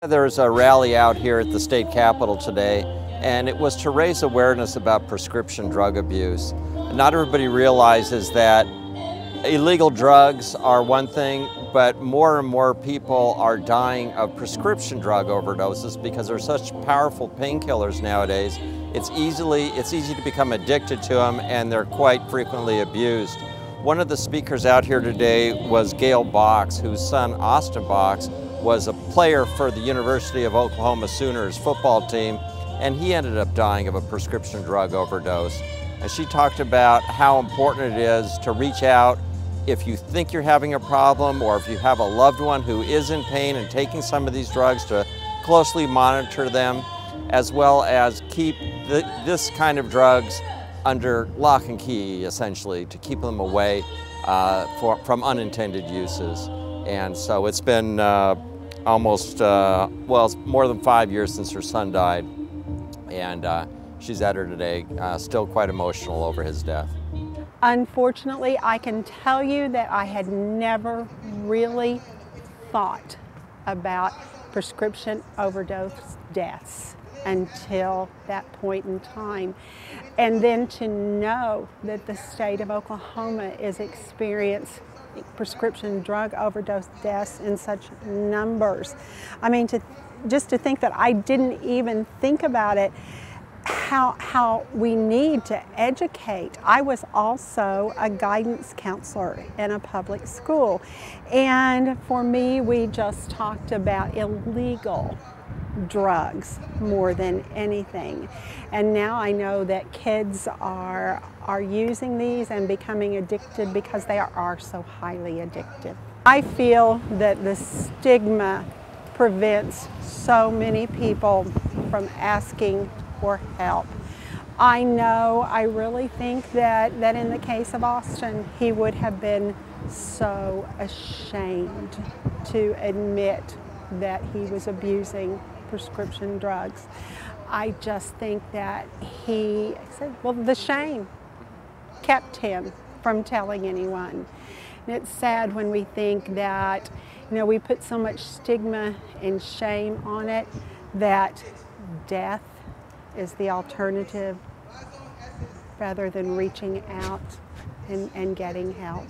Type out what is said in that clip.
There's a rally out here at the state capitol today, and it was to raise awareness about prescription drug abuse. Not everybody realizes that illegal drugs are one thing, but more and more people are dying of prescription drug overdoses because they're such powerful painkillers nowadays. It's easy to become addicted to them, and they're quite frequently abused. One of the speakers out here today was Gail Box, whose son Austin Box was a player for the University of Oklahoma Sooners football team, and he ended up dying of a prescription drug overdose. And she talked about how important it is to reach out if you think you're having a problem, or if you have a loved one who is in pain and taking some of these drugs, to closely monitor them, as well as keep this kind of drugs under lock and key, essentially, to keep them away from unintended uses. And so it's been almost, well, it's more than 5 years since her son died, and she's at her today, still quite emotional over his death. Unfortunately, I can tell you that I had never really thought about prescription overdose deaths until that point in time. And then to know that the state of Oklahoma is experiencing prescription drug overdose deaths in such numbers. I mean, just to think that I didn't even think about it, how we need to educate. I was also a guidance counselor in a public school, and for me, we just talked about illegal drugs more than anything. And now I know that kids are using these and becoming addicted because they are so highly addictive. I feel that the stigma prevents so many people from asking for help. I really think that in the case of Austin, he would have been so ashamed to admit that he was abusing prescription drugs. I just think that the shame kept him from telling anyone. And it's sad when we think that, we put so much stigma and shame on it, that death is the alternative rather than reaching out and getting help.